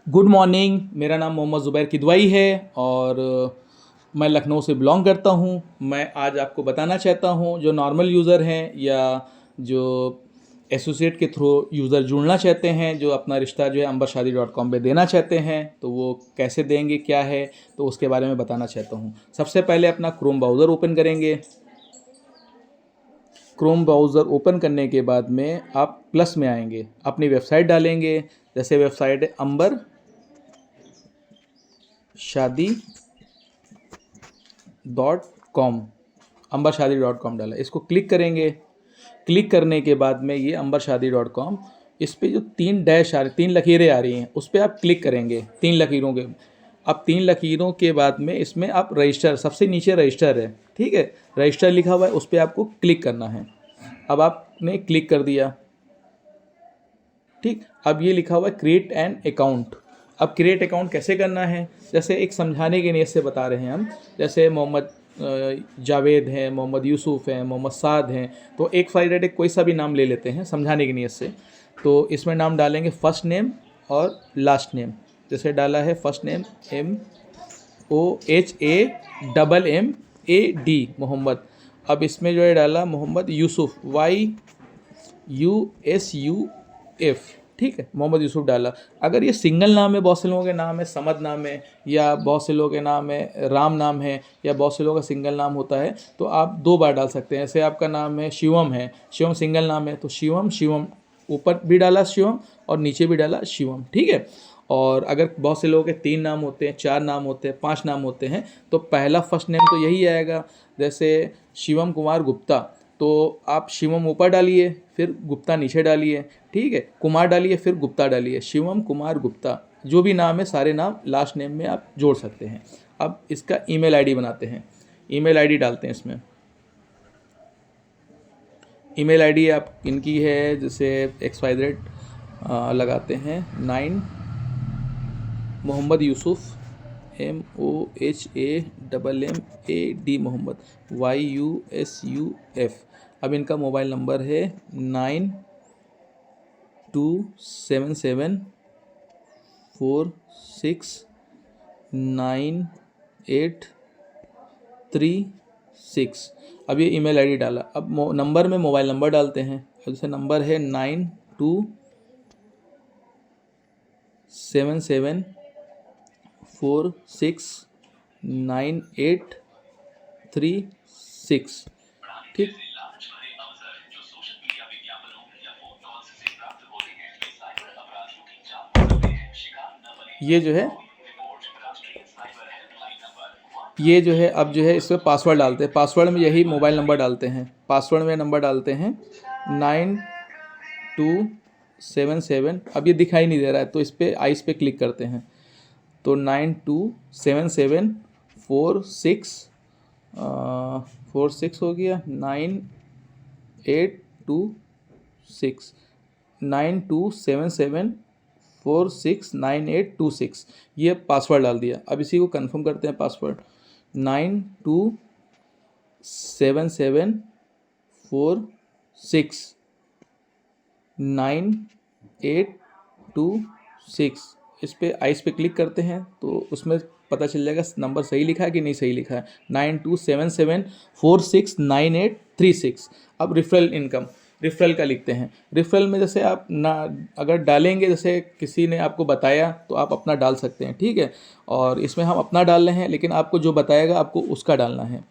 Good morning. मेरा नाम मोहम्मद ज़ुबैर किदवाई है और मैं लखनऊ से बिलोंग करता हूँ। मैं आज आपको बताना चाहता हूँ जो नॉर्मल यूज़र हैं या जो एसोसिएट के थ्रू यूज़र जुड़ना चाहते हैं, जो अपना रिश्ता जो है ambershadi.com पे देना चाहते हैं, तो वो कैसे देंगे, क्या है, तो उसके बारे में बताना चाहता हूँ। सबसे पहले अपना क्रोम ब्राउज़र ओपन करेंगे। क्रोम ब्राउज़र ओपन करने के बाद में आप प्लस में आएंगे, अपनी वेबसाइट डालेंगे। जैसे वेबसाइट है ambershadi.com, ambershadi.com डाला, इसको क्लिक करेंगे। क्लिक करने के बाद में ये ambershadi.com, इस पे जो तीन डैश आ रही, तीन लकीरें आ रही हैं, उस पर आप क्लिक करेंगे। तीन लकीरों के, अब तीन लकीरों के बाद में इसमें आप रजिस्टर, सबसे नीचे रजिस्टर है, ठीक है, रजिस्टर लिखा हुआ है, उस पर आपको क्लिक करना है। अब आपने क्लिक कर दिया, ठीक। अब ये लिखा हुआ है क्रिएट एन अकाउंट। अब क्रिएट अकाउंट कैसे करना है, जैसे एक समझाने की नीयत से बता रहे हैं हम। जैसे मोहम्मद जावेद हैं, मोहम्मद यूसुफ हैं, मोहम्मद साद हैं, तो एक फाइल एक कोई सा भी नाम ले लेते हैं समझाने की नीयत से। तो इसमें नाम डालेंगे फर्स्ट नेम और लास्ट नेम। जैसे डाला है फर्स्ट नेम MOHAMMAD मोहम्मद। अब इसमें जो है डाला मोहम्मद यूसुफ YUSUF, ठीक है, मोहम्मद यूसुफ डाला। अगर ये सिंगल नाम है, बहुत से लोगों के नाम है समद नाम है, या बहुत से लोगों के नाम है राम नाम है, या बहुत से लोगों का सिंगल नाम होता है, तो आप दो बार डाल सकते हैं। जैसे आपका नाम है शिवम है, शिवम सिंगल नाम है, तो शिवम शिवम ऊपर भी डाला शिवम और नीचे भी डाला शिवम, ठीक है। और अगर बहुत से लोगों के तीन नाम होते हैं, चार नाम होते हैं, पांच नाम होते हैं, तो पहला फर्स्ट नेम तो यही आएगा। जैसे शिवम कुमार गुप्ता, तो आप शिवम ऊपर डालिए, फिर गुप्ता नीचे डालिए, ठीक है, कुमार डालिए, फिर गुप्ता डालिए, शिवम कुमार गुप्ता, जो भी नाम है सारे नाम लास्ट नेम में आप जोड़ सकते हैं। अब इसका ईमेल आईडी बनाते हैं, ईमेल आईडी डालते हैं इसमें। ईमेल आईडी आप इनकी है, जैसे XYZ लगाते हैं 9 मोहम्मद यूसुफ MOHAMMAD मोहम्मद YUSUF। अब इनका मोबाइल नंबर है 9277469836। अब ये ईमेल आईडी डाला। अब नंबर में मोबाइल नंबर डालते हैं। जैसे नंबर है 9277469836, ठीक। ये जो है अब जो है इसमें पासवर्ड डालते हैं। पासवर्ड में यही मोबाइल नंबर डालते हैं। पासवर्ड में नंबर डालते हैं 9277। अब ये दिखाई नहीं दे रहा है, तो इस पर आइस पे क्लिक करते हैं, तो 927746 हो गया, 9826, 9277469826, ये पासवर्ड डाल दिया। अब इसी को कंफर्म करते हैं पासवर्ड 9277469826। इस पे आइस पे क्लिक करते हैं तो उसमें पता चल जाएगा नंबर सही लिखा है कि नहीं सही लिखा है, 9277469836। अब रेफरल इनकम, रेफरल का लिखते हैं। रेफरल में जैसे आप ना अगर डालेंगे, जैसे किसी ने आपको बताया तो आप अपना डाल सकते हैं, ठीक है। और इसमें हम अपना डाल रहे हैं, लेकिन आपको जो बताएगा आपको उसका डालना है।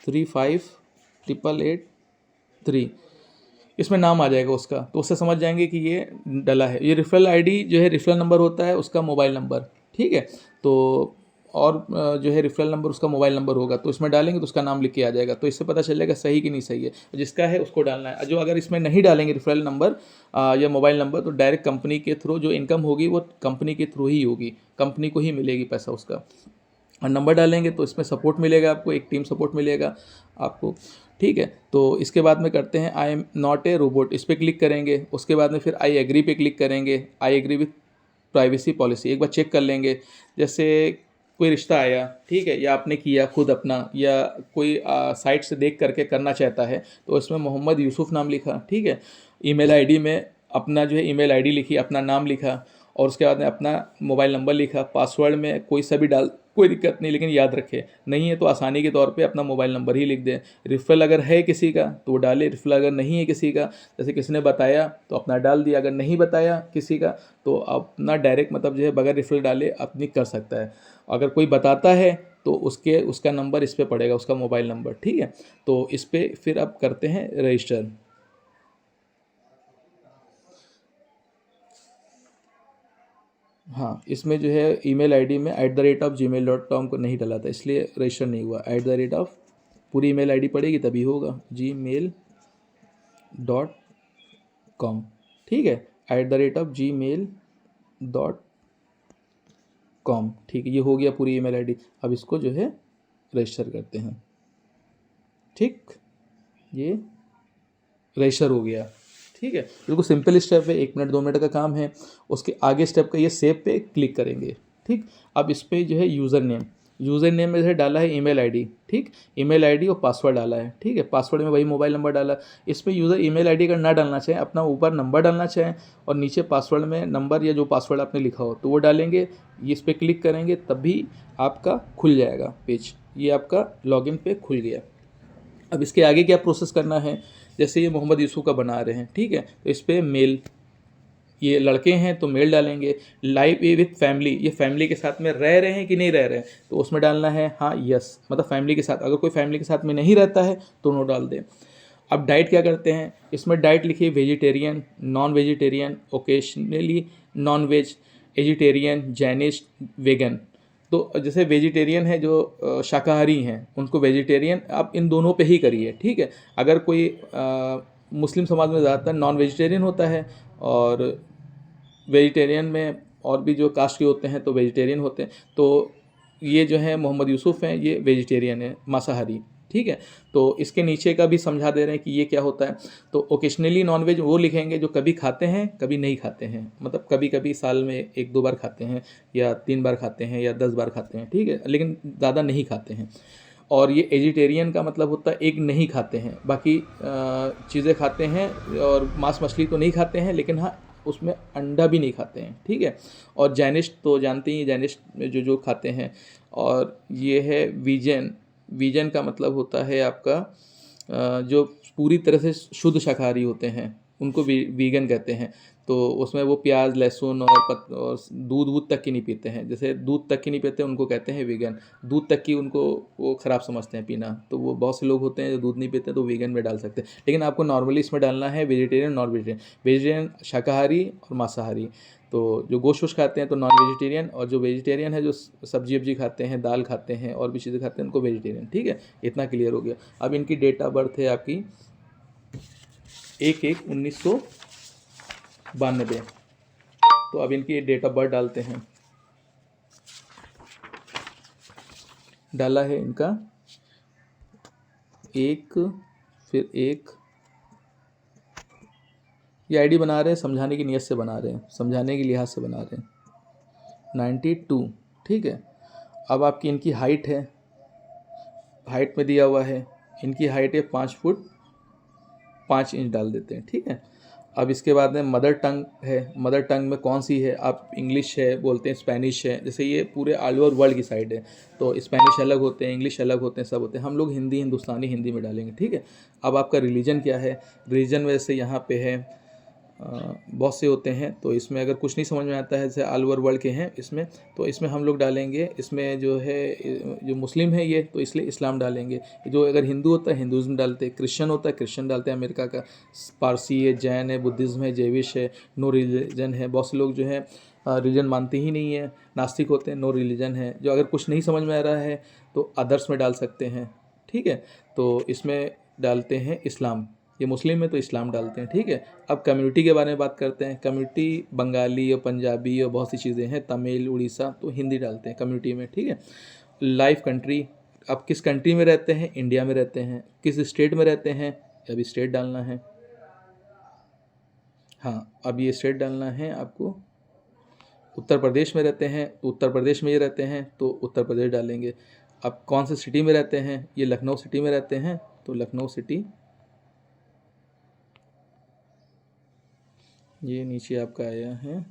3588883, इसमें नाम आ जाएगा उसका, तो उससे समझ जाएंगे कि ये डला है। ये रेफरल आईडी जो है रेफरल नंबर होता है, उसका मोबाइल नंबर, ठीक है। तो और जो है रेफरल नंबर उसका मोबाइल नंबर होगा, तो इसमें डालेंगे तो उसका नाम लिख के आ जाएगा, तो इससे पता चल जाएगा सही कि नहीं सही है। जिसका है उसको डालना है। जो अगर इसमें नहीं डालेंगे रेफरल नंबर या मोबाइल नंबर, तो डायरेक्ट कंपनी के थ्रू जो इनकम होगी वो कंपनी के थ्रू ही होगी, कंपनी को ही मिलेगी पैसा उसका। और नंबर डालेंगे तो इसमें सपोर्ट मिलेगा आपको, एक टीम सपोर्ट मिलेगा आपको, ठीक है। तो इसके बाद में करते हैं I am not a robot, इस पर क्लिक करेंगे। उसके बाद में फिर आई एग्री पे क्लिक करेंगे, I agree with privacy policy. एक बार चेक कर लेंगे, जैसे कोई रिश्ता आया, ठीक है, या आपने किया खुद अपना, या कोई साइट से देख करके करना चाहता है, तो इसमें मोहम्मद यूसुफ नाम लिखा, ठीक है। ईमेल आईडी में अपना जो है ईमेल आईडी लिखी, अपना नाम लिखा और उसके बाद में अपना मोबाइल नंबर लिखा। पासवर्ड में कोई सा भी डाल, कोई दिक्कत नहीं, लेकिन याद रखे, नहीं है तो आसानी के तौर पे अपना मोबाइल नंबर ही लिख दें। रेफरल अगर है किसी का तो वो डाले, रेफरल अगर नहीं है किसी का, जैसे किसी ने बताया तो अपना डाल दिया, अगर नहीं बताया किसी का तो अपना डायरेक्ट मतलब जो है बगैर रेफरल डाले अपनी कर सकता है। अगर कोई बताता है तो उसका नंबर इस पे पड़ेगा, उसका मोबाइल नंबर, ठीक है। तो इस पे फिर अब करते हैं रजिस्टर। हाँ, इसमें जो है ईमेल आईडी में @gmail.com को नहीं डाला था, इसलिए रजिस्टर नहीं हुआ। पूरी ईमेल आईडी पड़ेगी तभी होगा, gmail.com, ठीक है, @gmail.com, ठीक है, ये हो गया पूरी ईमेल आईडी। अब इसको जो है रजिस्टर करते हैं, ठीक, ये रजिस्टर हो गया, ठीक है। बिल्कुल सिंपल स्टेप है, 1 मिनट 2 मिनट का काम है। उसके आगे स्टेप का ये सेव पे क्लिक करेंगे, ठीक। अब इस पर जो है यूज़र नेम में जो है डाला है ईमेल आईडी, ठीक, ईमेल आईडी और पासवर्ड डाला है, ठीक है। पासवर्ड में वही मोबाइल नंबर डाला। इस पर यूज़र ईमेल आईडी अगर ना डालना चाहें, अपना ऊपर नंबर डालना चाहें और नीचे पासवर्ड में नंबर या जो पासवर्ड आपने लिखा हो तो वो डालेंगे। इस पर क्लिक करेंगे तभी आपका खुल जाएगा पेज, ये आपका लॉगिन पे खुल गया। अब इसके आगे क्या प्रोसेस करना है, जैसे ये मोहम्मद यूसुफ का बना रहे हैं, ठीक है, तो इस पर मेल, ये लड़के हैं तो मेल डालेंगे। लाइव विथ फैमिली, ये फैमिली के साथ में रह रहे हैं कि नहीं रह रहे हैं तो उसमें डालना है हाँ यस, मतलब फैमिली के साथ। अगर कोई फैमिली के साथ में नहीं रहता है तो नो डाल दें। अब डाइट क्या करते हैं, इसमें डाइट लिखिए vegetarian, non vegetarian, occasionally non veg, eggetarian, Jainist, vegan. तो जैसे वेजिटेरियन है जो शाकाहारी हैं उनको वेजिटेरियन आप इन दोनों पे ही करिए, ठीक है। अगर कोई मुस्लिम समाज में ज़्यादातर नॉन वेजिटेरियन होता है और वेजिटेरियन में और भी जो कास्ट के होते हैं तो वेजिटेरियन होते हैं, तो ये जो है मोहम्मद यूसुफ हैं ये वेजिटेरियन है, मांसाहारी, ठीक है। तो इसके नीचे का भी समझा दे रहे हैं कि ये क्या होता है। तो ओकेशनली नॉनवेज वो लिखेंगे जो कभी खाते हैं कभी नहीं खाते हैं, मतलब कभी कभी साल में 1-2 बार खाते हैं या 3 बार खाते हैं या 10 बार खाते हैं, ठीक है, लेकिन ज़्यादा नहीं खाते हैं। और ये एजिटेरियन का मतलब होता है एक नहीं खाते हैं, बाकी चीज़ें खाते हैं और मांस मछली तो नहीं खाते हैं, लेकिन हाँ उसमें अंडा भी नहीं खाते हैं, ठीक है। और जैनिस्ट तो जानते ही, जैनिस्ट में जो जो खाते हैं। और ये है वीजन, वीजन का मतलब होता है आपका जो पूरी तरह से शुद्ध शाकाहारी होते हैं उनको वीगन कहते हैं। तो उसमें वो प्याज लहसुन और दूध वूध तक की नहीं पीते हैं, जैसे दूध तक की नहीं पीते उनको कहते हैं वीगन। दूध तक की उनको वो ख़राब समझते हैं पीना, तो वो बहुत से लोग होते हैं जो दूध नहीं पीते तो वीगन में डाल सकते हैं। लेकिन आपको नॉर्मली इसमें डालना है वेजिटेरियन नॉन वेजिटेरियन, वेजिटेरियन शाकाहारी और मांसाहारी। तो जो गोश्त वोश्त खाते हैं तो नॉन वेजिटेरियन, और जो वेजिटेरियन है जो सब्जी वब्जी खाते हैं, दाल खाते हैं और भी चीज़ें खाते हैं उनको वेजिटेरियन, ठीक है। इतना क्लियर हो गया। अब इनकी डेट ऑफ बर्थ है आपकी 1/1/1992। तो अब इनकी डेट ऑफ बर्थ डालते हैं। डाला है इनका 1 फिर 1। ये आईडी बना रहे हैं समझाने की नीयत से बना रहे हैं, समझाने के लिहाज से बना रहे हैं। 92, ठीक है। अब आपकी इनकी हाइट है, हाइट में दिया हुआ है इनकी हाइट है 5 फुट 5 इंच डाल देते हैं, ठीक है। अब इसके बाद में मदर टंग है, मदर टंग में कौन सी है, आप इंग्लिश है बोलते हैं, स्पेनिश है, जैसे ये पूरे ऑल ओवर वर्ल्ड की साइड है तो स्पेनिश अलग होते हैं, इंग्लिश अलग होते हैं, सब होते हैं। हम लोग हिंदी हिंदुस्तानी हिंदी में डालेंगे, ठीक है। अब आपका रिलीजन क्या है, रिलीजन वैसे यहाँ पे है बहुत से होते हैं, तो इसमें अगर कुछ नहीं समझ में आता है जैसे ऑल ओवर वर्ल्ड के हैं इसमें, तो इसमें हम लोग डालेंगे, इसमें जो है जो मुस्लिम है ये तो इसलिए इस्लाम डालेंगे। जो अगर हिंदू होता है हिंदुज़म डालते हैं, क्रिश्चियन होता है क्रिश्चियन डालते हैं, अमेरिका का पारसी है, जैन है, बुद्धिज़्म है, जैविश है, नो रिलीजन है। बहुत से लोग जो है रिलीजन मानते ही नहीं है, नास्तिक होते हैं, नो रिलीजन है। जो अगर कुछ नहीं समझ में आ रहा है तो अदर्स में डाल सकते हैं, ठीक है। तो इसमें डालते हैं इस्लाम, ये मुस्लिम है तो इस्लाम डालते हैं, ठीक है। अब कम्युनिटी के बारे में बात करते हैं। कम्युनिटी बंगाली और पंजाबी और बहुत सी चीज़ें हैं, तमिल उड़ीसा, तो हिंदी डालते हैं कम्युनिटी में, ठीक है। लाइफ कंट्री, अब किस कंट्री में रहते हैं, इंडिया में रहते हैं। किस स्टेट में रहते हैं, अभी स्टेट डालना है। हाँ, अब ये स्टेट डालना है आपको। उत्तर प्रदेश में रहते हैं तो उत्तर प्रदेश में ये रहते हैं तो उत्तर प्रदेश डालेंगे। अब कौन से सिटी में रहते हैं, ये लखनऊ सिटी में रहते हैं तो लखनऊ सिटी ये नीचे आपका आया है,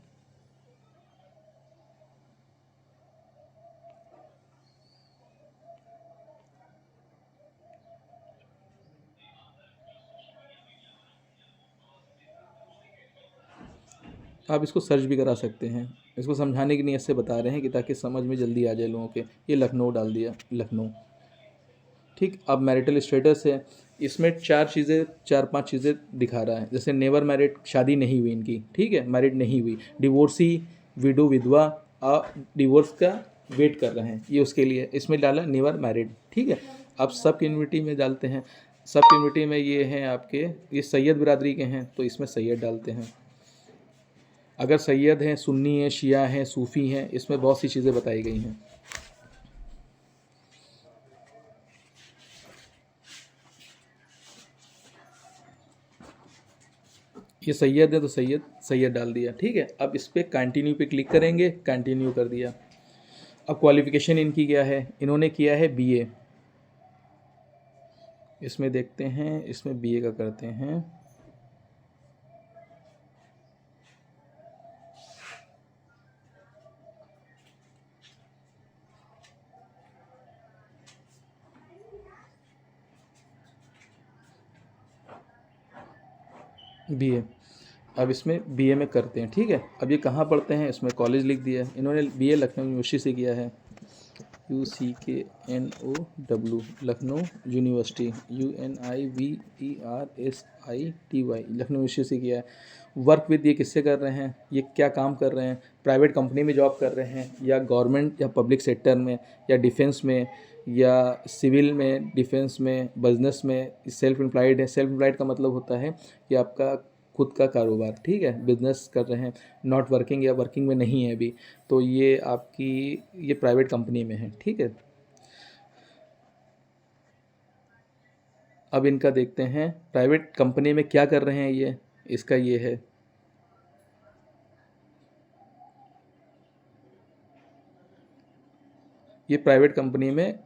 आप इसको सर्च भी करा सकते हैं। इसको समझाने की नीयत से बता रहे हैं कि ताकि समझ में जल्दी आ जाए लोगों के। ये लखनऊ डाल दिया, लखनऊ। ठीक, अब मैरिटल स्टेटस है, इसमें 4 चीज़ें 4-5 चीज़ें दिखा रहा है। जैसे नेवर मैरिड, शादी नहीं हुई इनकी, ठीक है, मैरिड नहीं हुई। डिवोर्सी, विडो, विधवा, डिवोर्स का वेट कर रहे हैं, ये उसके लिए इसमें डाला नेवर मैरिड। ठीक है, अब सब कम्युनिटी में डालते हैं। सब कम्युनिटी में ये हैं आपके, ये सैयद बिरादरी के हैं तो इसमें सैयद डालते हैं। अगर सैयद हैं, सुन्नी हैं, शिया हैं, सूफ़ी हैं, इसमें बहुत सी चीज़ें बताई गई हैं। ये सैयद है तो सैयद सैयद डाल दिया। ठीक है, अब इस पर कंटिन्यू पे क्लिक करेंगे, कंटिन्यू कर दिया। अब क्वालिफ़िकेशन इनकी क्या है, इन्होंने किया है बीए। इसमें देखते हैं, इसमें बीए का करते हैं। बीए, अब इसमें बीए में करते हैं। ठीक है, अब ये कहाँ पढ़ते हैं, इसमें कॉलेज लिख दिया। इन्होंने बीए लखनऊ यूनिवर्सिटी से किया है, UCKNOW, Lucknow university, UNIVERSITY, Lucknow university से किया है। वर्क विद, ये किससे कर रहे हैं, ये क्या काम कर रहे हैं, प्राइवेट कंपनी में जॉब कर रहे हैं या गवर्नमेंट या पब्लिक सेक्टर में या डिफेंस में या सिविल में, डिफेंस में, बिजनेस में। सेल्फ एम्प्लॉयड है। सेल्फ एम्प्लॉयड का मतलब होता है कि आपका खुद का कारोबार, ठीक है, बिजनेस कर रहे हैं, नॉट वर्किंग या वर्किंग में नहीं है अभी, तो ये आपकी ये प्राइवेट कंपनी में है। ठीक है, अब इनका देखते हैं प्राइवेट कंपनी में क्या कर रहे हैं ये, इसका ये है। ये प्राइवेट कंपनी में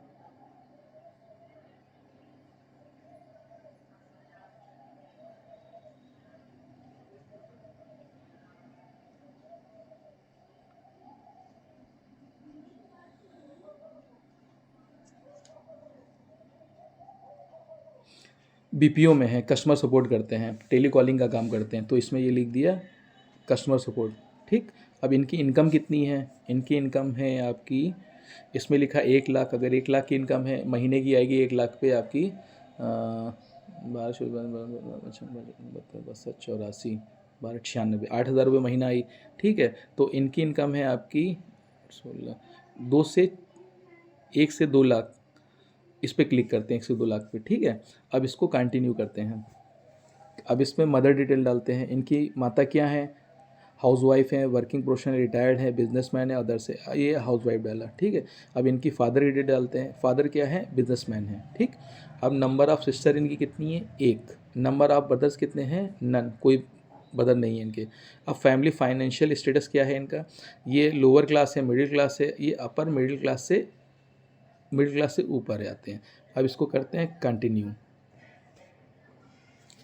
बीपीओ में है, कस्टमर सपोर्ट करते हैं, टेली कॉलिंग का काम करते हैं, तो इसमें ये लिख दिया कस्टमर सपोर्ट। ठीक, अब इनकी इनकम कितनी है, इनकी इनकम है आपकी, इसमें लिखा 1 लाख। अगर 1 लाख की इनकम है, महीने की आएगी 1 लाख पे आपकी 12/84, 1296, 8,000 रुपये महीना आई। ठीक है, तो इनकी इनकम है आपकी 16, 1 से 2 लाख। इस पर क्लिक करते हैं 1 से 2 लाख पे। ठीक है, अब इसको कंटिन्यू करते हैं। अब इसमें मदर डिटेल डालते हैं, इनकी माता क्या है, हाउसवाइफ है, वर्किंग प्रोफेशनल, रिटायर्ड है, बिजनेसमैन है, अदर से, ये हाउसवाइफ डाला। ठीक है, अब इनकी फादर डिटेल डालते हैं, फादर क्या है, बिजनेसमैन है। ठीक, अब नंबर ऑफ सिस्टर इनकी कितनी है, 1। नंबर ऑफ ब्रदर्स कितने हैं, नन, कोई ब्रदर नहीं है इनके। अब फैमिली फाइनेंशियल स्टेटस क्या है इनका, ये लोअर क्लास है, मिडिल क्लास है, ये अपर मिडिल क्लास से ऊपर आते हैं। अब इसको करते हैं कंटिन्यू।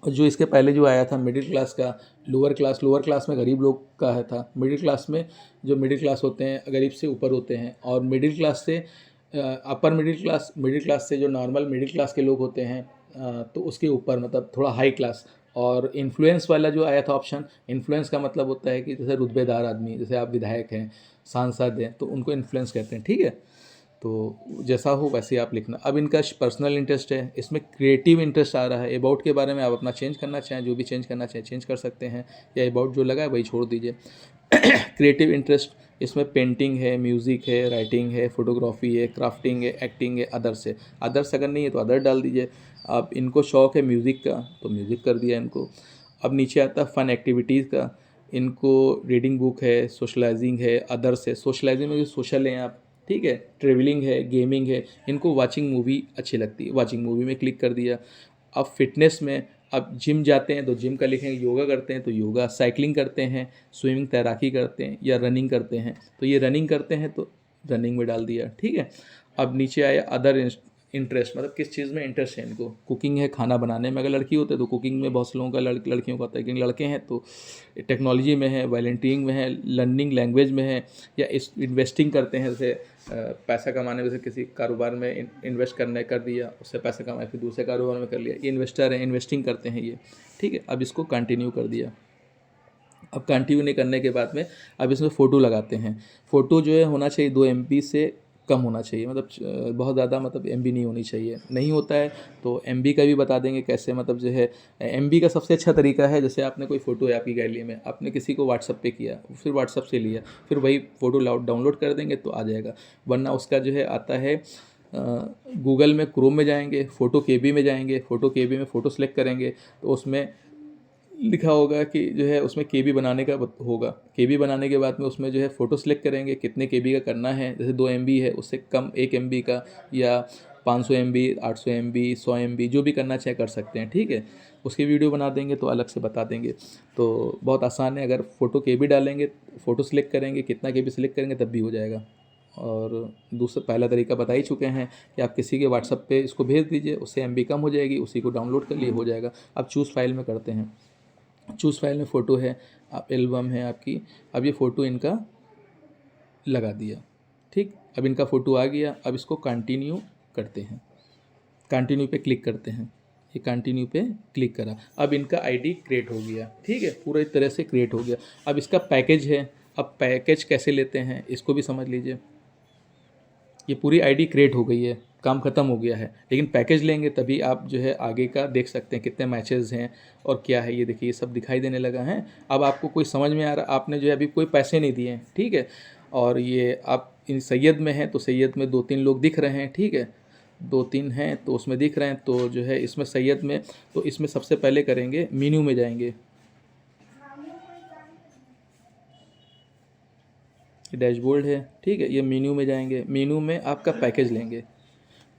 और जो इसके पहले जो आया था मिडिल क्लास का, लोअर क्लास में गरीब लोग का है था, मिडिल क्लास में जो मिडिल क्लास होते हैं गरीब से ऊपर होते हैं, और मिडिल क्लास से अपर मिडिल क्लास से जो नॉर्मल मिडिल क्लास के लोग होते हैं तो उसके ऊपर, मतलब थोड़ा हाई क्लास। और इन्फ्लुएंस वाला जो आया था ऑप्शन, इन्फ्लुएंस का मतलब होता है कि जैसे रुतबेदार आदमी, जैसे आप विधायक हैं, सांसद हैं, तो उनको इन्फ्लुएंस कहते हैं। ठीक है, तो जैसा हो वैसे आप लिखना। अब इनका पर्सनल इंटरेस्ट है, इसमें क्रिएटिव इंटरेस्ट आ रहा है। अबाउट के बारे में आप अपना चेंज करना चाहें, जो भी चेंज करना चाहें चेंज कर सकते हैं, या अबाउट जो लगा है वही छोड़ दीजिए। क्रिएटिव इंटरेस्ट, इसमें पेंटिंग है, म्यूज़िक है, राइटिंग है, फोटोग्राफी है, क्राफ्टिंग है, एक्टिंग है, अदर्स है। अदर्स अगर नहीं है तो अदर डाल दीजिए। अब इनको शौक़ है म्यूज़िक का तो म्यूज़िक कर दिया इनको। अब नीचे आता है फ़न एक्टिविटीज़ का, इनको रीडिंग बुक है, सोशलाइजिंग है, अदर्स है। सोशलाइजिंग में जो सोशल हैं आप, ठीक है, ट्रेवलिंग है, गेमिंग है, इनको वाचिंग मूवी अच्छी लगती है, वाचिंग मूवी में क्लिक कर दिया। अब फिटनेस में, अब जिम जाते हैं तो जिम का लिखेंगे, योगा करते हैं तो योगा, साइकिलिंग करते हैं, स्विमिंग तैराकी करते हैं, या रनिंग करते हैं तो ये रनिंग करते हैं तो रनिंग में डाल दिया। ठीक है, अब नीचे आया अदर इंटरेस्ट, मतलब किस चीज़ में इंटरेस्ट है इनको। कुकिंग है, खाना बनाने में, अगर लड़की होते तो कुकिंग में बहुत से लोगों का लड़कियों का होता है, लेकिन लड़के हैं तो टेक्नोलॉजी में है, वॉलंटियरिंग में है, लर्निंग लैंग्वेज में है, या इस इन्वेस्टिंग करते हैं, जैसे पैसा कमाने में, जैसे किसी कारोबार में इन्वेस्ट करने कर दिया, उससे पैसा कमाया, फिर दूसरे कारोबार में कर लिया, ये इन्वेस्टर हैं, इन्वेस्टिंग करते हैं ये, ठीक है। अब इसको कंटिन्यू कर दिया। अब कंटिन्यू नहीं करने के बाद में अब इसमें फ़ोटो लगाते हैं। फ़ोटो जो है होना चाहिए 2 MB से कम होना चाहिए, मतलब बहुत ज़्यादा मतलब MB नहीं होनी चाहिए। नहीं होता है तो MB का भी बता देंगे कैसे, मतलब जो है MB का सबसे अच्छा तरीका है, जैसे आपने कोई फ़ोटो है आपकी गैलरी में, आपने किसी को व्हाट्सअप पे किया, फिर व्हाट्सअप से लिया, फिर वही फ़ोटो डाउनलोड कर देंगे तो आ जाएगा। वरना उसका जो है आता है गूगल में, क्रोम में जाएंगे, फ़ोटो KB में जाएंगे, फ़ोटो KB में फ़ोटो सेलेक्ट करेंगे तो उसमें लिखा होगा कि जो है उसमें KB बनाने का होगा। KB बनाने के बाद में उसमें जो है फ़ोटो सेलेक्ट करेंगे, कितने KB का करना है, जैसे 2 MB है उससे कम 1 MB का, या 500 MB, 800 MB, 100 MB, जो भी करना चाहे कर सकते हैं, ठीक है। उसकी वीडियो बना देंगे तो अलग से बता देंगे। तो बहुत आसान है, अगर फ़ोटो KB डालेंगे, फ़ोटो सेलेक्ट करेंगे, कितना KB सेलेक्ट करेंगे तब भी हो जाएगा। और दूसरा पहला तरीका बता ही चुके हैं कि आप किसी के व्हाट्सअप पे इसको भेज दीजिए, उससे MB कम हो जाएगी, उसी को डाउनलोड कर लिए हो जाएगा। अब चूज़ फाइल में करते हैं। चूज़ फाइल में फ़ोटो है, आप एल्बम है आपकी, अब ये फ़ोटो इनका लगा दिया, ठीक। अब इनका फ़ोटो आ गया, अब इसको कंटिन्यू करते हैं, कंटिन्यू पे क्लिक करते हैं, ये कंटिन्यू पे क्लिक करा, अब इनका ID क्रिएट हो गया, ठीक है, पूरी तरह से क्रिएट हो गया। अब इसका पैकेज है, अब पैकेज कैसे लेते हैं इसको भी समझ लीजिए। ये पूरी ID क्रिएट हो गई है, काम ख़त्म हो गया है, लेकिन पैकेज लेंगे तभी आप जो है आगे का देख सकते हैं कितने मैचेस हैं और क्या है। ये देखिए ये सब दिखाई देने लगा है। अब आपको कोई समझ में आ रहा, आपने जो है अभी कोई पैसे नहीं दिए हैं, ठीक है, और ये आप इन सैयद में हैं तो सैयद में 2-3 लोग दिख रहे हैं, ठीक है, 2-3 हैं तो उसमें दिख रहे हैं, तो जो है इसमें सैयद में, तो इसमें सबसे पहले करेंगे मेन्यू में जाएंगे, डैशबोर्ड है, ठीक है, ये मेन्यू में जाएंगे, मेन्यू में आपका पैकेज लेंगे,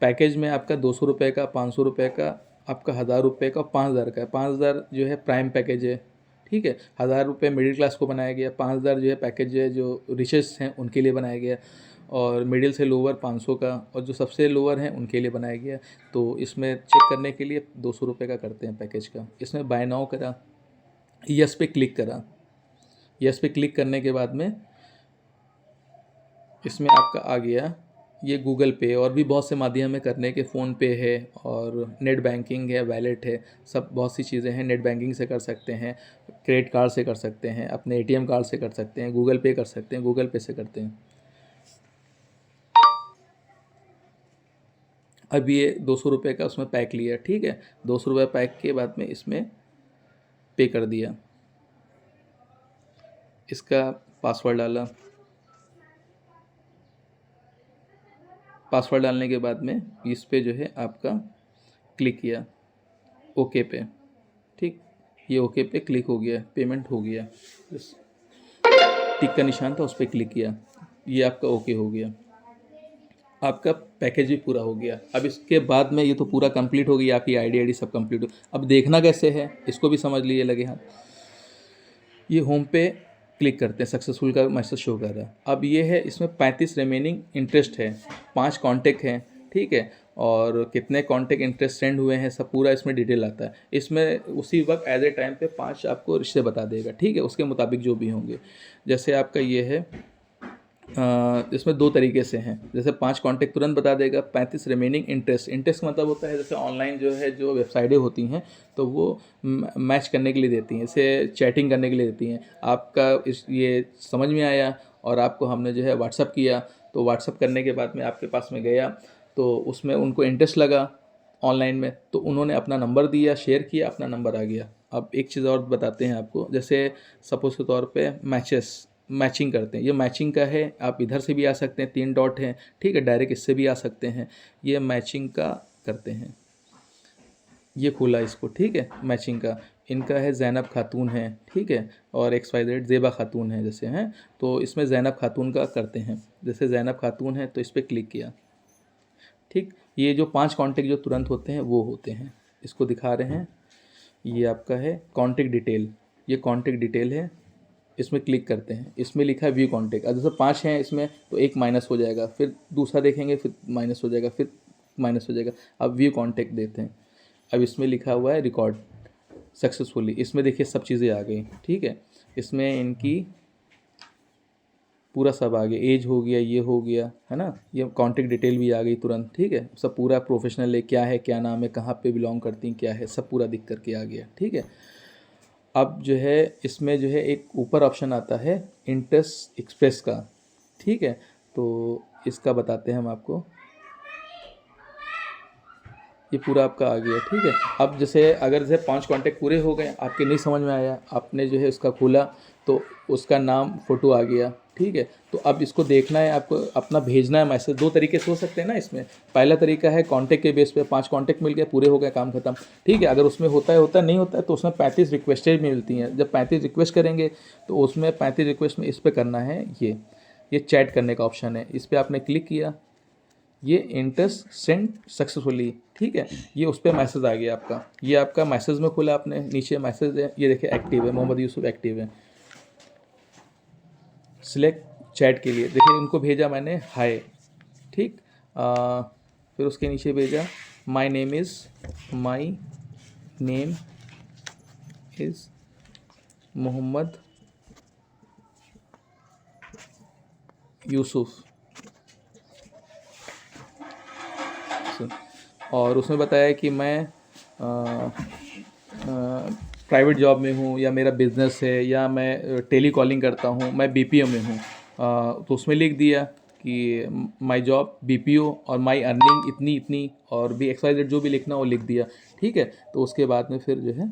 पैकेज में आपका 200 रुपये का, 500 रुपये का, आपका 1000 रुपये का, 5000 का है। 5000 जो है प्राइम पैकेज है, ठीक है। 1000 रुपये मिडिल क्लास को बनाया गया, 5000 जो है पैकेज है जो रिचेस्ट हैं उनके लिए बनाया गया, और मिडिल से लोअर 500 का, और जो सबसे लोअर हैं उनके लिए बनाया गया। तो इसमें चेक करने के लिए 200 रुपये का करते हैं पैकेज का। इसमें बाय नाउ करा, यस पे क्लिक करा, यस पे क्लिक करने के बाद में इसमें आपका आ गया ये गूगल पे, और भी बहुत से माध्यम है करने के, फ़ोन पे है और नेट बैंकिंग है, वैलेट है, सब बहुत सी चीज़ें हैं। नेट बैंकिंग से कर सकते हैं, क्रेडिट कार्ड से कर सकते हैं, अपने ATM कार्ड से कर सकते हैं, गूगल पे कर सकते हैं, गूगल पे से करते हैं। अब ये 200 रुपये का उसमें पैक लिया, ठीक है, 200 रुपये पैक के बाद में इसमें पे कर दिया, इसका पासवर्ड डाला, पासवर्ड डालने के बाद में इस पे जो है आपका क्लिक किया ओके पे, ठीक, ये ओके पे क्लिक हो गया, पेमेंट हो गया, टिक का निशान था उस पर क्लिक किया, ये आपका ओके हो गया, आपका पैकेज भी पूरा हो गया। अब इसके बाद में ये तो पूरा कंप्लीट हो गई, आपकी ID सब कंप्लीट हो। अब देखना कैसे है इसको भी समझ लीजिए लगे हाथ। ये होम पे क्लिक करते हैं, सक्सेसफुल का मैसेज शो कर रहा है। अब ये है इसमें 35 रिमेनिंग इंटरेस्ट है, 5 कॉन्टेक्ट हैं, ठीक है, और कितने कॉन्टेक्ट इंटरेस्ट सेंड हुए हैं सब पूरा इसमें डिटेल आता है। इसमें उसी वक्त एज ए टाइम पे 5 आपको रिश्ते बता देगा, ठीक है, उसके मुताबिक जो भी होंगे। जैसे आपका ये है इसमें 2 तरीके से हैं, जैसे 5 कॉन्टेक्ट तुरंत बता देगा, 35 रिमेनिंग इंटरेस्ट, इंटरेस्ट मतलब होता है जैसे ऑनलाइन जो है जो वेबसाइटें होती हैं तो वो मैच करने के लिए देती हैं, इसे चैटिंग करने के लिए देती हैं। आपका इस ये समझ में आया और आपको हमने जो है व्हाट्सअप किया, तो व्हाट्सअप करने के बाद में आपके पास में गया तो उसमें उनको इंटरेस्ट लगा ऑनलाइन में, तो उन्होंने अपना नंबर दिया, शेयर किया, अपना नंबर आ गया। अब एक चीज़ और बताते हैं आपको, जैसे सपोज़ के तौर पे मैचिंग करते हैं, ये मैचिंग का है, आप इधर से भी आ सकते हैं, 3 डॉट हैं, ठीक है, डायरेक्ट इससे भी आ सकते हैं, ये मैचिंग का करते हैं। ये खोला इसको, ठीक है, मैचिंग का, इनका है ज़ैनब खातून है, ठीक है, और XYZ ज़ेबा खातून है जैसे हैं, तो इसमें ज़ैनब खातून का करते हैं। जैसे ज़ैनब खातून है तो इस पर क्लिक किया, ठीक, ये जो 5 कॉन्टेक्ट जो तुरंत होते हैं वो होते हैं, इसको दिखा रहे हैं। ये आपका है कॉन्टेक्ट डिटेल, ये कॉन्टेक्ट डिटेल है, इसमें क्लिक करते हैं, इसमें लिखा है व्यू कॉन्टेक्ट। अब जैसे 5 हैं इसमें तो 1 माइनस हो जाएगा, फिर दूसरा देखेंगे फिर माइनस हो जाएगा, फिर माइनस हो जाएगा। अब व्यू कॉन्टैक्ट देते हैं। अब इसमें लिखा हुआ है रिकॉर्ड सक्सेसफुली, इसमें देखिए सब चीज़ें आ गई, ठीक है। इसमें इनकी पूरा सब आ गया, एज हो गया, ये हो गया, है ना, ये कॉन्टैक्ट डिटेल भी आ गई तुरंत, ठीक है। सब पूरा प्रोफेशनल है, क्या है, क्या नाम है, कहाँ पे बिलोंग करती हैं, क्या है, सब पूरा दिख करके आ गया, ठीक है। अब जो है इसमें जो है एक ऊपर ऑप्शन आता है इंटरेस्ट एक्सप्रेस का, ठीक है। तो इसका बताते हैं हम आपको, ये पूरा आपका आ गया, ठीक है। अब जैसे अगर जैसे 5 कांटेक्ट पूरे हो गए, आपके नहीं समझ में आया, आपने जो है उसका खोला तो उसका नाम फ़ोटो आ गया, ठीक है। तो अब इसको देखना है आपको, अपना भेजना है मैसेज। 2 तरीके से हो सकते हैं ना इसमें। पहला तरीका है कांटेक्ट के बेस पे, 5 कांटेक्ट मिल गए, पूरे हो गए, काम खत्म, ठीक है। अगर उसमें होता है, नहीं होता है तो उसमें 35 रिक्वेस्टें मिलती हैं। जब 35 रिक्वेस्ट करेंगे तो उसमें 35 रिक्वेस्ट में इस पर करना है, ये चैट करने का ऑप्शन है, इस पर आपने क्लिक किया, ये इंटरेस्ट सेंड सक्सेसफुली, ठीक है। ये उस पर मैसेज आ गया आपका, ये आपका मैसेज में खुला, आपने नीचे मैसेज है, ये देखिए एक्टिव है, मोहम्मद यूसुफ एक्टिव है। सिलेक्ट चैट के लिए देखिए उनको भेजा मैंने हाय, ठीक। फिर उसके नीचे भेजा my name is Mohammad Yusuf, और उसमें बताया कि मैं प्राइवेट जॉब में हूँ, या मेरा बिज़नेस है, या मैं टेली कॉलिंग करता हूँ, मैं बीपीओ में हूँ। तो उसमें लिख दिया कि माय जॉब बीपीओ और माय अर्निंग इतनी इतनी, और भी XYZ जो भी लिखना वो लिख दिया, ठीक है। तो उसके बाद में फिर जो है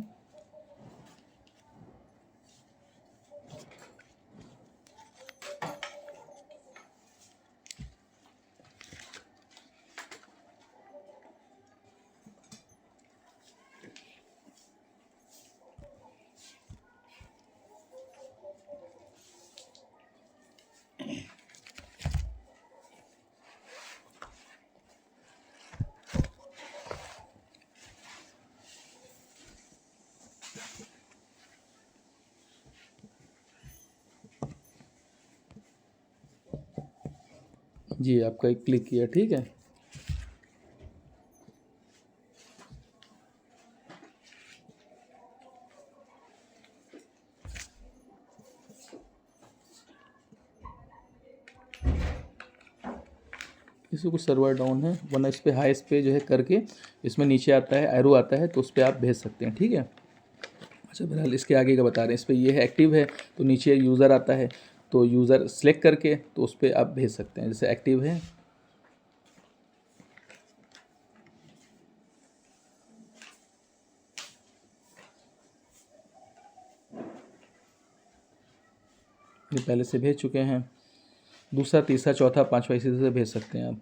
जी आपका एक क्लिक किया, ठीक है। इसमें कुछ सर्वर डाउन है, वरना इस पर हाई, इस पर जो है करके इसमें नीचे आता है, एरो आता है, तो उस पर आप भेज सकते हैं, ठीक है। अच्छा बहरहाल इसके आगे का बता रहे हैं, इस पर ये है एक्टिव है, तो नीचे यूज़र आता है, तो यूज़र सेलेक्ट करके तो उस पर आप भेज सकते हैं। जैसे एक्टिव है, ये पहले से भेज चुके हैं, दूसरा, तीसरा, चौथा, पाँचवा इसी से भेज सकते हैं आप।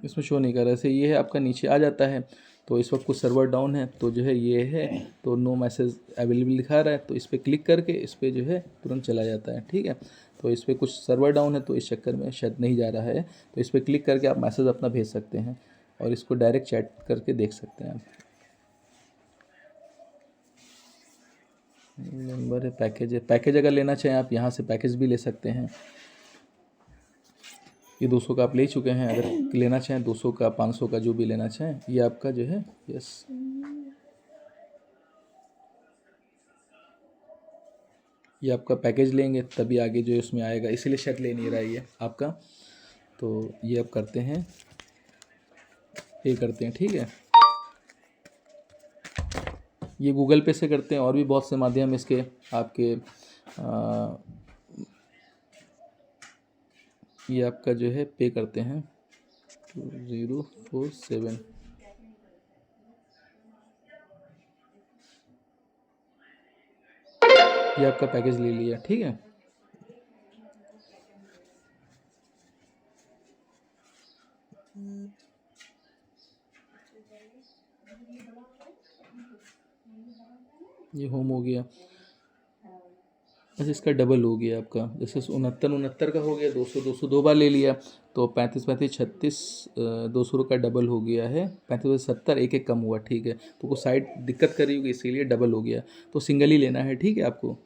इसमें शो नहीं कर रहा, ऐसे ये है आपका नीचे आ जाता है। तो इस वक्त कुछ सर्वर डाउन है, तो जो है ये है, तो नो मैसेज अवेलेबल लिखा रहा है, तो इस पर क्लिक करके इस पर जो है तुरंत चला जाता है, ठीक है। तो इस पर कुछ सर्वर डाउन है, तो इस चक्कर में शायद नहीं जा रहा है, तो इस पर क्लिक करके आप मैसेज अपना भेज सकते हैं, और इसको डायरेक्ट चैट करके देख सकते हैं आप। नंबर है, पैकेज अगर लेना चाहें आप यहाँ से पैकेज भी ले सकते हैं। ये 200 का आप ले चुके हैं, अगर लेना चाहें 200 का, 500 का, जो भी लेना चाहें, ये आपका जो है, यस, ये आपका पैकेज लेंगे तभी आगे जो है उसमें आएगा, इसीलिए शायद ले नहीं रहा है ये आपका। तो ये आप करते हैं, पे करते हैं, ठीक है। ये गूगल पे से करते हैं, और भी बहुत से माध्यम इसके आपके ये आपका जो है पे करते हैं 2047, ये आपका पैकेज ले लिया, ठीक है। ये होम हो गया। अच्छा इसका डबल हो गया आपका, जैसे 69 का हो गया, 200 2 बार ले लिया, तो 35 200 का डबल हो गया है, 35 एक एक कम हुआ, ठीक है। तो वो साइड दिक्कत कर रही होगी, इसीलिए डबल हो गया, तो सिंगल ही लेना है, ठीक है आपको।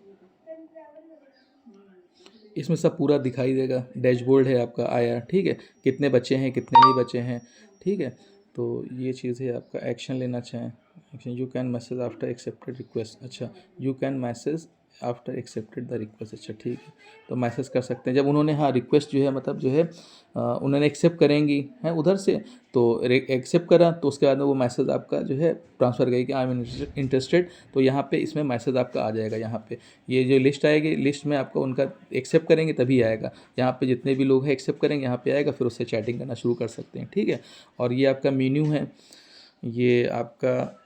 इसमें सब पूरा दिखाई देगा, डैशबोर्ड है आपका आया, ठीक है, कितने बचे हैं कितने नहीं बचे हैं, ठीक है। तो ये चीज़ है आपका। एक्शन लेना चाहें, action you can message after accepted request, अच्छा you can message after accepted the request, अच्छा ठीक है। तो मैसेज कर सकते हैं जब उन्होंने, हाँ रिक्वेस्ट जो है मतलब जो है उन्होंने एक्सेप्ट करेंगी हैं उधर से, तो एक्सेप्ट करा तो उसके बाद में वो मैसेज आपका जो है ट्रांसफ़र करेगी, आई एम इंटरेस्टेड। तो यहाँ पे इसमें मैसेज आपका आ जाएगा, यहाँ पे ये जो लिस्ट आएगी, लिस्ट में आपका उनका एक्सेप्ट करेंगे तभी आएगा। यहाँ पे जितने भी लोग हैं एक्सेप्ट करेंगे यहाँ पे आएगा, फिर उससे चैटिंग करना शुरू कर सकते हैं, ठीक है। और ये आपका मेन्यू है, ये आपका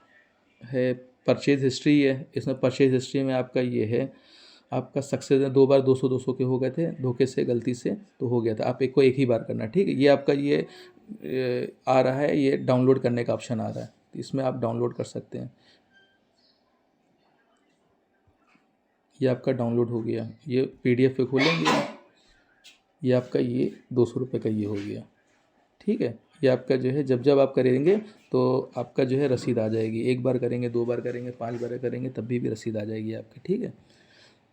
है परचेज हिस्ट्री है। इसमें परचेज हिस्ट्री में आपका ये है, आपका सक्सेस है, 2 बार 200 के हो गए थे धोखे से, गलती से तो हो गया था, आप एक को एक ही बार करना, ठीक है। ये आपका ये आ रहा है, ये डाउनलोड करने का ऑप्शन आ रहा है, तो इसमें आप डाउनलोड कर सकते हैं। ये आपका डाउनलोड हो गया, ये PDF पे खोलेंगे, ये आपका ये 200 का ये हो गया, ठीक है। ये आपका जो है जब जब आप करेंगे तो आपका जो है रसीद आ जाएगी, एक बार करेंगे, 2 बार करेंगे, 5 बार करेंगे तब भी रसीद आ जाएगी आपकी, ठीक है।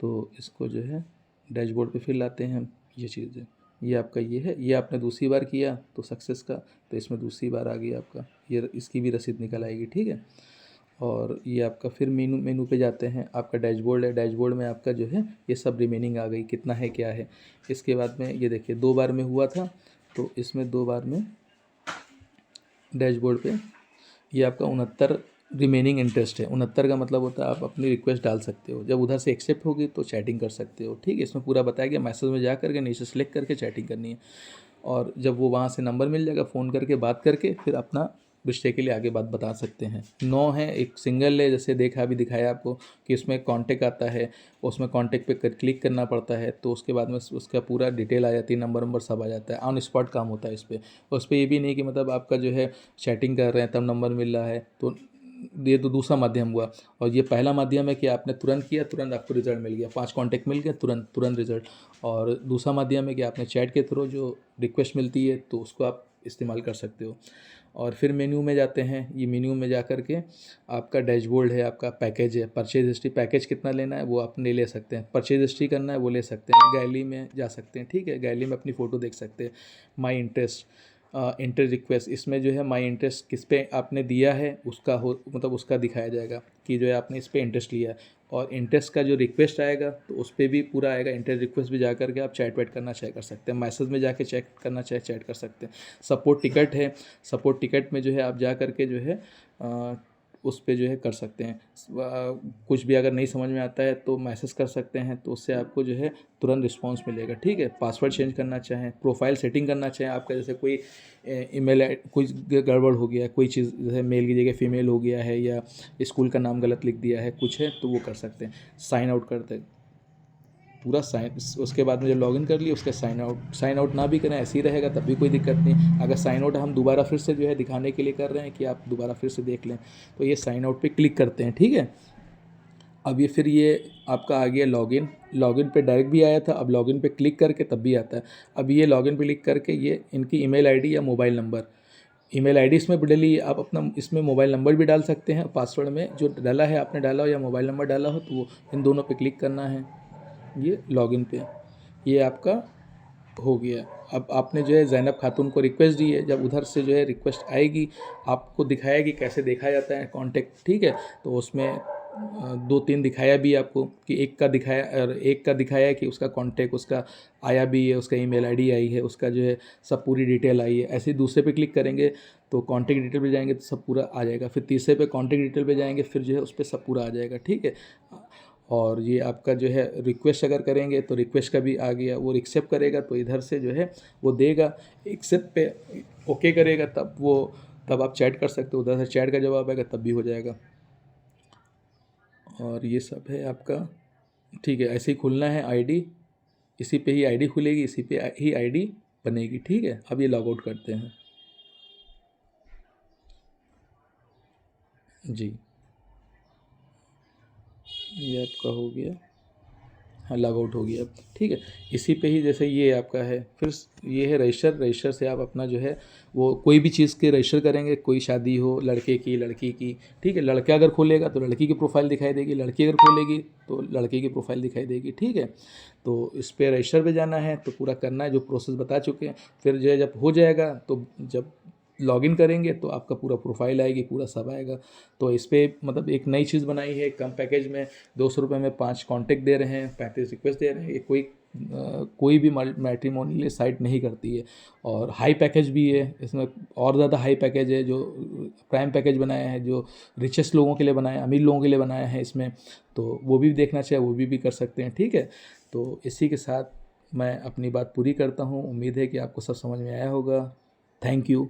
तो इसको जो है डैशबोर्ड पे फिर लाते हैं हम, ये चीज़ है। ये आपका ये है, ये आपने दूसरी बार किया तो सक्सेस का, तो इसमें दूसरी बार आ गया आपका, ये इसकी भी रसीद निकल आएगी, ठीक है। और ये आपका फिर मेनू पे जाते हैं, आपका डैशबोर्ड है, डैशबोर्ड में आपका जो है ये सब रिमेनिंग आ गई, कितना है क्या है। इसके बाद में ये देखिए 2 बार में हुआ था, तो इसमें 2 बार में डैशबोर्ड पे ये आपका 69 रिमेनिंग इंटरेस्ट है। 69 का मतलब होता है आप अपनी रिक्वेस्ट डाल सकते हो, जब उधर से एक्सेप्ट होगी तो चैटिंग कर सकते हो, ठीक है। इसमें पूरा बताया गया, मैसेज में जा करके नीचे सेलेक्ट करके चैटिंग करनी है, और जब वो वहाँ से नंबर मिल जाएगा, फ़ोन करके बात करके फिर अपना रिश्ते के लिए आगे बात बता सकते हैं। 9 है, एक सिंगल है, जैसे देखा अभी दिखाया आपको कि इसमें कॉन्टेक्ट आता है, उसमें कॉन्टेक्ट पे क्लिक करना पड़ता है, तो उसके बाद में उसका पूरा डिटेल आ जाती है, नंबर सब आ जाता है, ऑन स्पॉट काम होता है इस पर। उस पर ये भी नहीं कि मतलब आपका जो है चैटिंग कर रहे हैं तब नंबर मिल रहा है, तो ये तो दूसरा माध्यम हुआ। और ये पहला माध्यम है कि आपने तुरंत किया, तुरंत आपको रिजल्ट मिल गया, 5 कॉन्टैक्ट मिल गया, तुरंत तुरंत रिजल्ट। और दूसरा माध्यम है कि आपने चैट के थ्रू जो रिक्वेस्ट मिलती है तो उसको आप इस्तेमाल कर सकते हो। और फिर मेन्यू में जाते हैं, ये मेन्यू में जा कर के आपका डैशबोर्ड है, आपका पैकेज है, परचेज हिस्ट्री, पैकेज कितना लेना है वो अपने ले सकते हैं, परचेज हिस्ट्री करना है वो ले सकते हैं, गैलरी में जा सकते हैं, ठीक है, गैलरी में अपनी फ़ोटो देख सकते हैं। माई इंटरेस्ट, इंटर रिक्वेस्ट, इसमें जो है माई इंटरेस्ट किस पे आपने दिया है उसका हो, मतलब उसका दिखाया जाएगा कि जो है आपने इस पे इंटरेस्ट लिया है। और इंटरेस्ट का जो रिक्वेस्ट आएगा तो उस पर भी पूरा आएगा, इंटरेस्ट रिक्वेस्ट भी जा करके आप चैट वैट करना चाहे कर सकते हैं, मैसेज में जाके चेक करना चाहे चैट कर सकते हैं। सपोर्ट टिकट है, सपोर्ट टिकट में जो है आप जा करके जो है उस पे जो है कर सकते हैं। कुछ भी अगर नहीं समझ में आता है तो मैसेज कर सकते हैं, तो उससे आपको जो है तुरंत रिस्पांस मिलेगा, ठीक है। पासवर्ड चेंज करना चाहें, प्रोफाइल सेटिंग करना चाहें आपका, जैसे कोई ईमेल कुछ गड़बड़ हो गया, कोई चीज़ जैसे मेल की जगह फीमेल हो गया है, या स्कूल का नाम गलत लिख दिया है, कुछ है तो वो कर सकते हैं। साइन आउट करते पूरा साइन, उसके बाद में जब लॉगिन कर लिए उसके साइन आउट ना भी करें ऐसे ही रहेगा तब भी कोई दिक्कत नहीं। अगर साइन आउट हम दोबारा फिर से जो है दिखाने के लिए कर रहे हैं कि आप दोबारा फिर से देख लें, तो ये साइन आउट पे क्लिक करते हैं, ठीक है। अब ये फिर ये आपका आ गया लॉगिन, लॉगिन पे डायरेक्ट भी आया था, अब लॉगिन पे क्लिक करके तब भी आता है। अब ये लॉगिन पे क्लिक करके ये इनकी ईमेल आईडी या मोबाइल नंबर, ईमेल आईडी इसमें डली, आप अपना इसमें मोबाइल नंबर भी डाल सकते हैं, पासवर्ड में जो डाला है आपने डाला हो या मोबाइल नंबर डाला हो तो वो इन दोनों पे क्लिक करना है, ये लॉगिन पे। ये आपका हो गया। अब आपने जो है ज़ैनब खातून को रिक्वेस्ट दी है, जब उधर से जो है रिक्वेस्ट आएगी आपको दिखाएगी कैसे देखा जाता है कॉन्टेक्ट, ठीक है। तो उसमें 2-3 दिखाया भी आपको कि एक का दिखाया, और एक का दिखाया कि उसका कॉन्टेक्ट उसका आया भी है, उसका ईमेल आईडी आई है, उसका जो है सब पूरी डिटेल आई है। ऐसे ही दूसरे पे क्लिक करेंगे तो कॉन्टेक्ट डिटेल पे जाएंगे तो सब पूरा आ जाएगा, फिर तीसरे पे कॉन्टेक्ट डिटेल पे जाएंगे, फिर जो है उस पर सब पूरा आ जाएगा, ठीक है। और ये आपका जो है रिक्वेस्ट अगर करेंगे तो रिक्वेस्ट का भी आ गया, वो एक्सेप्ट करेगा तो इधर से जो है वो देगा, एक्सेप्ट पे ओके करेगा तब वो, तब आप चैट कर सकते हो, उधर से चैट का जवाब आएगा तब भी हो जाएगा। और ये सब है आपका, ठीक है। ऐसे ही खुलना है आईडी, इसी पे ही आईडी खुलेगी, इसी पे ही आईडी बनेगी, ठीक है। अब ये लॉग आउट करते हैं जी, ये आपका हो गया। हाँ, लॉग आउट हो गया। ठीक है, इसी पे ही जैसे ये आपका है, फिर ये है रजिस्टर। रजिस्टर से आप अपना जो है वो कोई भी चीज़ के रजिस्टर करेंगे, कोई शादी हो लड़के की लड़की की, ठीक है, लड़का अगर खोलेगा तो लड़की की प्रोफाइल दिखाई देगी, लड़की अगर खोलेगी तो लड़के की प्रोफाइल दिखाई देगी। ठीक है, तो इस पे रजिस्टर पे जाना है, तो पूरा करना है जो प्रोसेस बता चुके हैं। फिर जो है जब हो जाएगा तो जब लॉगिन करेंगे तो आपका पूरा प्रोफाइल आएगी, पूरा सब आएगा। तो इस पर मतलब एक नई चीज़ बनाई है, कम पैकेज में 200 रुपये में 5 कॉन्टैक्ट दे रहे हैं, 35 रिक्वेस्ट दे रहे हैं। ये कोई भी मैट्रिमोनियल साइट नहीं करती है। और हाई पैकेज भी है इसमें, और ज़्यादा हाई पैकेज है जो प्राइम पैकेज बनाया है, जो रिचेस्ट लोगों के लिए बनाया है, अमीर लोगों के लिए बनाया है इसमें। तो वो भी देखना चाहिए, वो भी कर सकते हैं। ठीक है, तो इसी के साथ मैं अपनी बात पूरी करता हूँ। उम्मीद है कि आपको सब समझ में आया होगा। Thank you.